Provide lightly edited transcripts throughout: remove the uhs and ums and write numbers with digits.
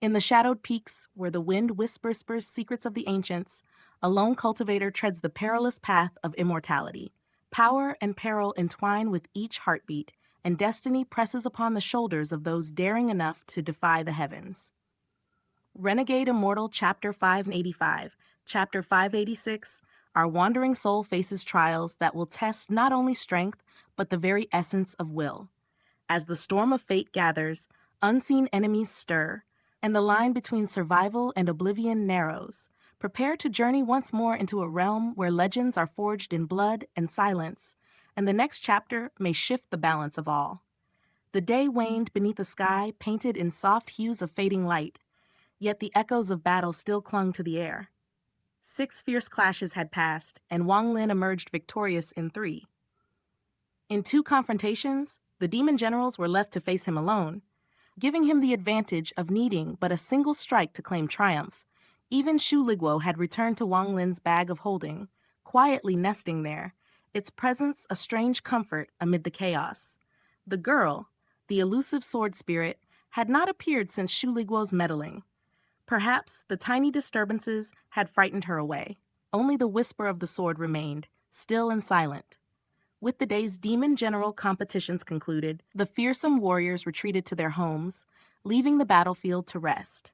In the shadowed peaks where the wind whispers secrets of the ancients, a lone cultivator treads the perilous path of immortality. Power and peril entwine with each heartbeat, and destiny presses upon the shoulders of those daring enough to defy the heavens. Renegade Immortal Chapter 585, Chapter 586, Our wandering soul faces trials that will test not only strength, but the very essence of will. As the storm of fate gathers, unseen enemies stir, and the line between survival and oblivion narrows. Prepare to journey once more into a realm where legends are forged in blood and silence, and the next chapter may shift the balance of all. The day waned beneath a sky painted in soft hues of fading light, yet the echoes of battle still clung to the air. 6 fierce clashes had passed, and Wang Lin emerged victorious in 3. In 2 confrontations, the demon generals were left to face him alone, giving him the advantage of needing but a single strike to claim triumph. Even Shu Liguo had returned to Wang Lin's bag of holding, quietly nesting there, its presence a strange comfort amid the chaos. The girl, the elusive sword spirit, had not appeared since Shu Liguo's meddling. Perhaps the tiny disturbances had frightened her away. Only the whisper of the sword remained, still and silent. With the day's demon general competitions concluded, the fearsome warriors retreated to their homes, leaving the battlefield to rest.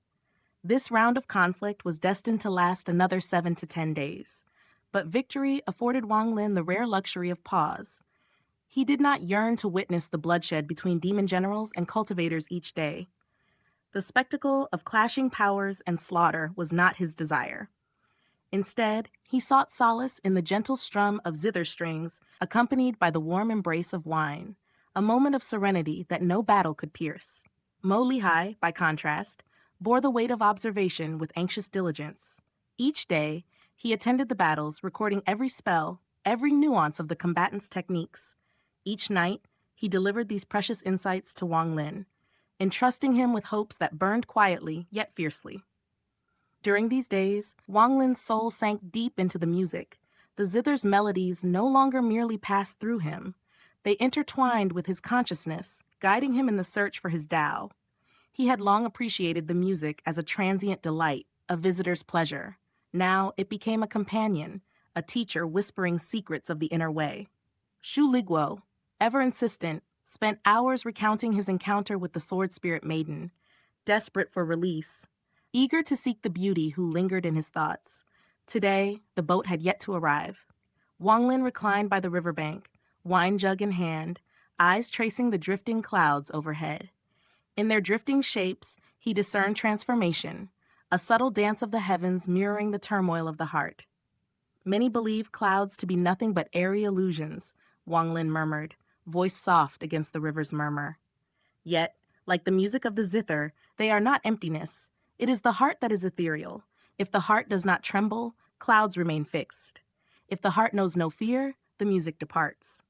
This round of conflict was destined to last another 7 to 10 days, but victory afforded Wang Lin the rare luxury of pause. He did not yearn to witness the bloodshed between demon generals and cultivators each day. The spectacle of clashing powers and slaughter was not his desire. Instead, he sought solace in the gentle strum of zither strings, accompanied by the warm embrace of wine, a moment of serenity that no battle could pierce. Mo Lihai, by contrast, bore the weight of observation with anxious diligence. Each day, he attended the battles, recording every spell, every nuance of the combatants' techniques. Each night, he delivered these precious insights to Wang Lin, entrusting him with hopes that burned quietly yet fiercely. During these days, Wang Lin's soul sank deep into the music. The zither's melodies no longer merely passed through him. They intertwined with his consciousness, guiding him in the search for his Tao. He had long appreciated the music as a transient delight, a visitor's pleasure. Now it became a companion, a teacher whispering secrets of the inner way. Shu Liguo, ever insistent, spent hours recounting his encounter with the sword spirit maiden, desperate for release, eager to seek the beauty who lingered in his thoughts. Today, the boat had yet to arrive. Wang Lin reclined by the riverbank, wine jug in hand, eyes tracing the drifting clouds overhead. In their drifting shapes, he discerned transformation, a subtle dance of the heavens mirroring the turmoil of the heart. Many believe clouds to be nothing but airy illusions, Wang Lin murmured, voice soft against the river's murmur. Yet, like the music of the zither, they are not emptiness. It is the heart that is ethereal. If the heart does not tremble, clouds remain fixed. If the heart knows no fear, the music departs.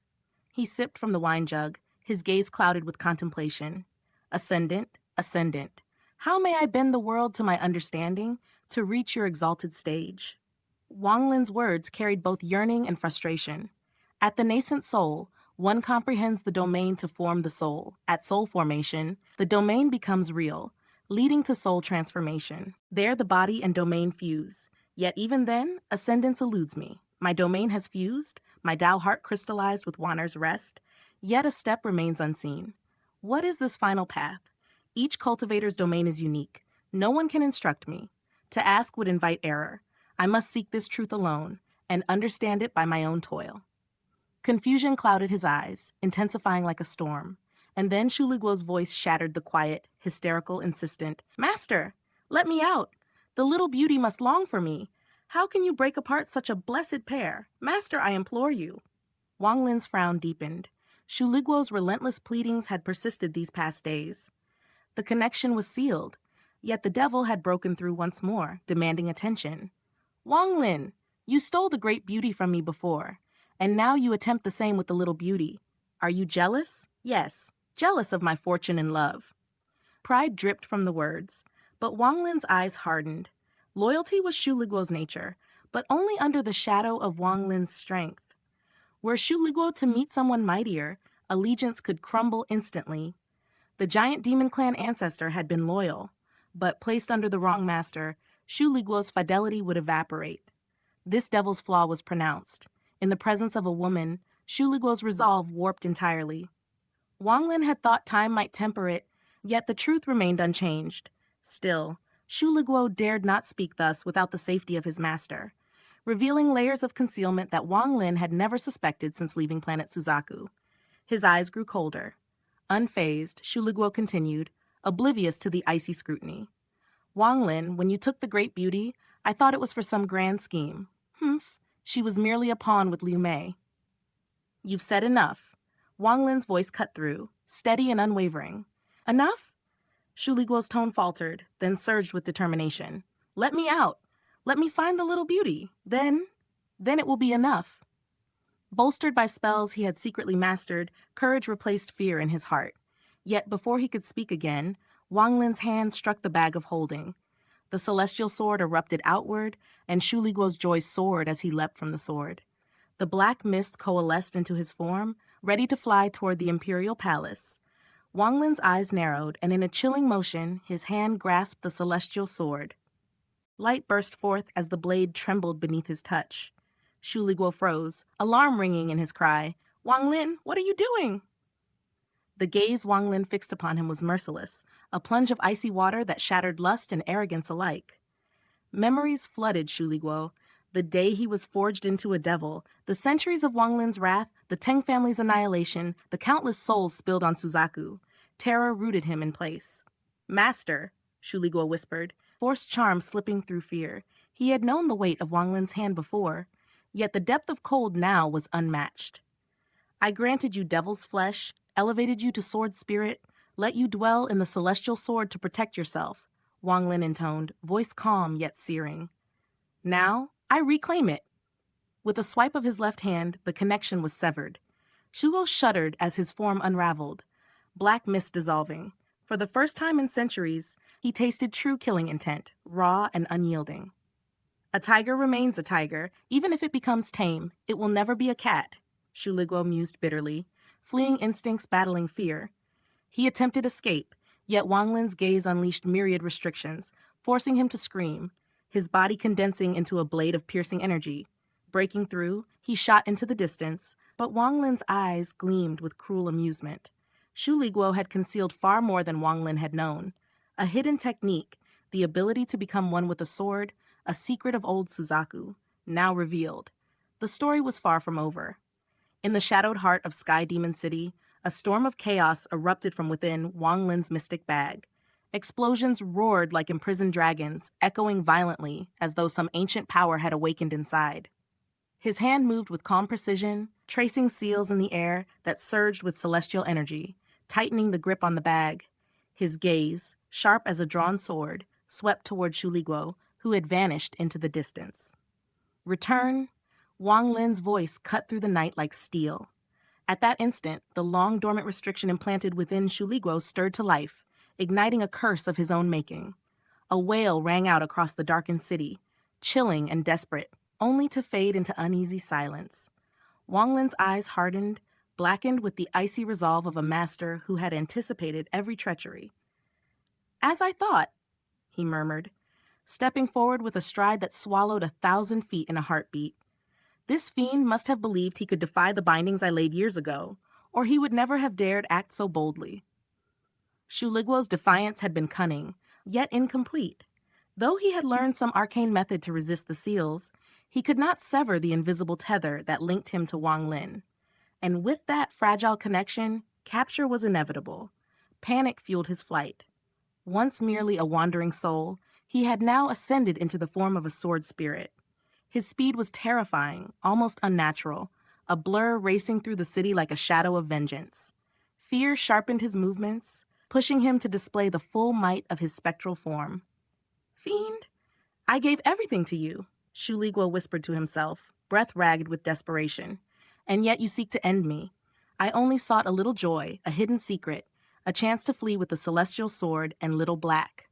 He sipped from the wine jug, his gaze clouded with contemplation. Ascendant, ascendant. How may I bend the world to my understanding, to reach your exalted stage? Wang Lin's words carried both yearning and frustration. At the nascent soul, one comprehends the domain to form the soul. At soul formation, the domain becomes real, leading to soul transformation. There the body and domain fuse. Yet even then, ascendance eludes me. My domain has fused, my Tao heart crystallized with Wanner's rest, yet a step remains unseen. What is this final path? Each cultivator's domain is unique. No one can instruct me. To ask would invite error. I must seek this truth alone, and understand it by my own toil. Confusion clouded his eyes, intensifying like a storm. And then Shu Liguo's voice shattered the quiet, hysterical, insistent, "Master, let me out. The little beauty must long for me. How can you break apart such a blessed pair? Master, I implore you." Wang Lin's frown deepened. Shu Liguo's relentless pleadings had persisted these past days. The connection was sealed, yet the devil had broken through once more, demanding attention. "Wang Lin, you stole the great beauty from me before, and now you attempt the same with the little beauty. Are you jealous? Yes, jealous of my fortune and love." Pride dripped from the words, but Wang Lin's eyes hardened. Loyalty was Shu Liguo's nature, but only under the shadow of Wang Lin's strength. Were Shu Liguo to meet someone mightier, allegiance could crumble instantly. The giant demon clan ancestor had been loyal, but placed under the wrong master, Shu Liguo's fidelity would evaporate. This devil's flaw was pronounced. In the presence of a woman, Shu Liguo's resolve warped entirely. Wang Lin had thought time might temper it, yet the truth remained unchanged. Still, Shu Liguo dared not speak thus without the safety of his master, revealing layers of concealment that Wang Lin had never suspected since leaving planet Suzaku. His eyes grew colder. Unfazed, Shu Liguo continued, oblivious to the icy scrutiny. Wang Lin, when you took the great beauty, I thought it was for some grand scheme. Humph, she was merely a pawn with Liu Mei. You've said enough. Wang Lin's voice cut through, steady and unwavering. Enough? Shu Liguo's tone faltered, then surged with determination. Let me out. Let me find the little beauty. Then it will be enough. Bolstered by spells he had secretly mastered, courage replaced fear in his heart. Yet before he could speak again, Wang Lin's hand struck the bag of holding. The celestial sword erupted outward, and Shu Liguo's joy soared as he leapt from the sword. The black mist coalesced into his form, ready to fly toward the imperial palace. Wang Lin's eyes narrowed, and in a chilling motion, his hand grasped the celestial sword. Light burst forth as the blade trembled beneath his touch. Shu Liguo froze, alarm ringing in his cry. Wang Lin, what are you doing? The gaze Wang Lin fixed upon him was merciless, a plunge of icy water that shattered lust and arrogance alike. Memories flooded Shu Liguo. The day he was forged into a devil, the centuries of Wang Lin's wrath, the Teng family's annihilation, the countless souls spilled on Suzaku. Terror rooted him in place. Master, Shu Liguo whispered, forced charm slipping through fear. He had known the weight of Wang Lin's hand before, yet the depth of cold now was unmatched. I granted you devil's flesh, elevated you to sword spirit, let you dwell in the celestial sword to protect yourself, Wang Lin intoned, voice calm yet searing. Now, I reclaim it. With a swipe of his left hand, the connection was severed. Shugo shuddered as his form unraveled, black mist dissolving. For the first time in centuries, he tasted true killing intent, raw and unyielding. A tiger remains a tiger, even if it becomes tame. It will never be a cat, Shu Liguo mused bitterly, fleeing instincts battling fear. He attempted escape, yet Wang Lin's gaze unleashed myriad restrictions, forcing him to scream, his body condensing into a blade of piercing energy. Breaking through, he shot into the distance, but Wang Lin's eyes gleamed with cruel amusement. Shu Liguo had concealed far more than Wang Lin had known. A hidden technique, the ability to become one with a sword, a secret of old Suzaku, now revealed. The story was far from over. In the shadowed heart of Sky Demon City, a storm of chaos erupted from within Wang Lin's mystic bag. Explosions roared like imprisoned dragons, echoing violently as though some ancient power had awakened inside. His hand moved with calm precision, tracing seals in the air that surged with celestial energy, tightening the grip on the bag. His gaze, sharp as a drawn sword, swept toward Shu Liguo, who had vanished into the distance. Return? Wang Lin's voice cut through the night like steel. At that instant, the long dormant restriction implanted within Shu Liguo stirred to life, igniting a curse of his own making. A wail rang out across the darkened city, chilling and desperate, only to fade into uneasy silence. Wang Lin's eyes hardened, blackened with the icy resolve of a master who had anticipated every treachery. As I thought, he murmured, stepping forward with a stride that swallowed 1,000 feet in a heartbeat. This fiend must have believed he could defy the bindings I laid years ago, or he would never have dared act so boldly. Shu Liguo's defiance had been cunning, yet incomplete. Though he had learned some arcane method to resist the seals, he could not sever the invisible tether that linked him to Wang Lin. And with that fragile connection, capture was inevitable. Panic fueled his flight. Once merely a wandering soul, he had now ascended into the form of a sword spirit. His speed was terrifying, almost unnatural, a blur racing through the city like a shadow of vengeance. Fear sharpened his movements, pushing him to display the full might of his spectral form. Fiend, I gave everything to you, Shu Liguo whispered to himself, breath ragged with desperation. And yet you seek to end me. I only sought a little joy, a hidden secret, a chance to flee with the celestial sword and Little Black.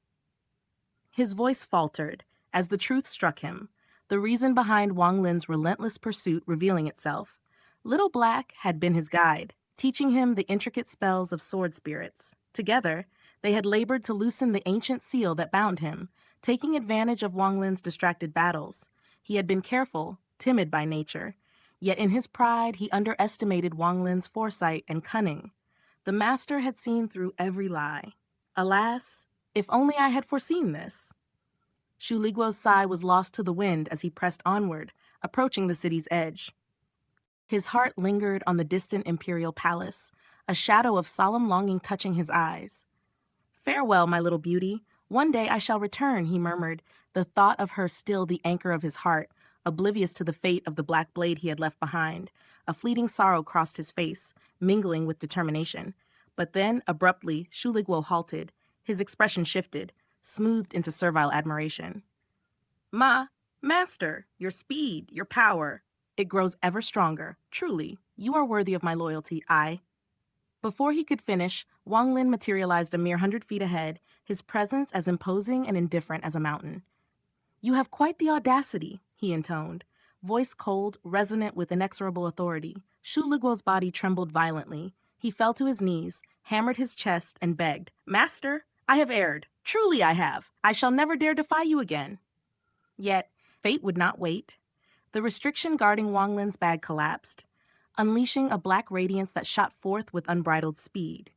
His voice faltered as the truth struck him, the reason behind Wang Lin's relentless pursuit revealing itself. Little Black had been his guide, teaching him the intricate spells of sword spirits. Together, They had labored to loosen the ancient seal that bound him, taking advantage of Wang Lin's distracted battles. He had been careful, timid by nature. Yet in his pride, he underestimated Wang Lin's foresight and cunning. The master had seen through every lie. Alas, if only I had foreseen this. Shu Liguo's sigh was lost to the wind as he pressed onward, approaching the city's edge. His heart lingered on the distant imperial palace, a shadow of solemn longing touching his eyes. "Farewell, my little beauty. One day I shall return," he murmured, the thought of her still the anchor of his heart, oblivious to the fate of the black blade he had left behind. A fleeting sorrow crossed his face, mingling with determination. But then, abruptly, Shu Liguo halted. His expression shifted, smoothed into servile admiration. Master, your speed, your power. It grows ever stronger. Truly, you are worthy of my loyalty, Before he could finish, Wang Lin materialized a mere 100 feet ahead, his presence as imposing and indifferent as a mountain. "You have quite the audacity," he intoned, voice cold, resonant with inexorable authority. Shu Liguo's body trembled violently. He fell to his knees, hammered his chest, and begged, "Master, I have erred. Truly I have. I shall never dare defy you again." Yet, fate would not wait. The restriction guarding Wang Lin's bag collapsed, unleashing a black radiance that shot forth with unbridled speed.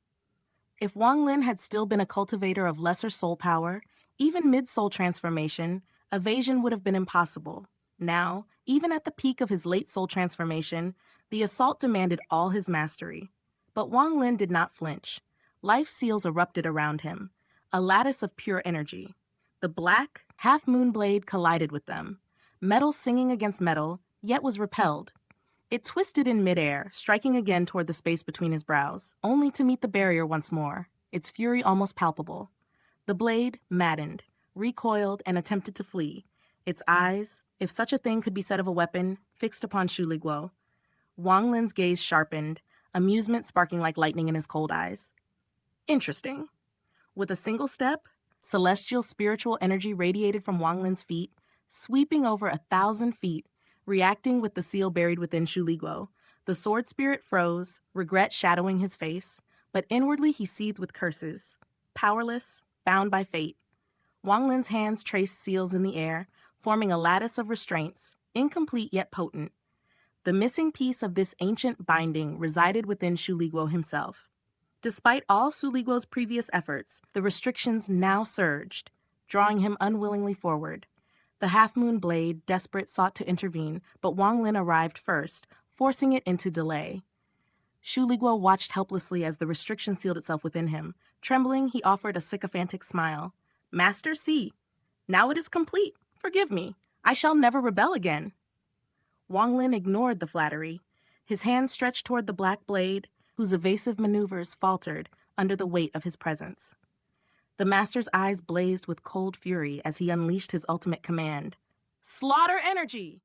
If Wang Lin had still been a cultivator of lesser soul power, even mid-soul transformation, evasion would have been impossible. Now, even at the peak of his late soul transformation, the assault demanded all his mastery. But Wang Lin did not flinch. Life seals erupted around him, a lattice of pure energy. The black, half-moon blade collided with them, metal singing against metal, yet was repelled. It twisted in midair, striking again toward the space between his brows, only to meet the barrier once more, its fury almost palpable. The blade, maddened, recoiled and attempted to flee, its eyes, if such a thing could be said of a weapon, fixed upon Shu Liguo. Wang Lin's gaze sharpened, amusement sparking like lightning in his cold eyes. Interesting. With a single step, celestial spiritual energy radiated from Wang Lin's feet, sweeping over 1,000 feet, reacting with the seal buried within Shu Liguo. The sword spirit froze, regret shadowing his face, but inwardly he seethed with curses. Powerless, bound by fate. Wang Lin's hands traced seals in the air, forming a lattice of restraints, incomplete yet potent. The missing piece of this ancient binding resided within Shu Liguo himself. Despite all Shu Liguo's previous efforts, the restrictions now surged, drawing him unwillingly forward. The half-moon blade, desperate, sought to intervene, but Wang Lin arrived first, forcing it into delay. Shu Liguo watched helplessly as the restriction sealed itself within him. Trembling, he offered a sycophantic smile. "Master, see. Now it is complete. Forgive me. I shall never rebel again." Wang Lin ignored the flattery. His hand stretched toward the black blade, whose evasive maneuvers faltered under the weight of his presence. The master's eyes blazed with cold fury as he unleashed his ultimate command. "Slaughter energy!"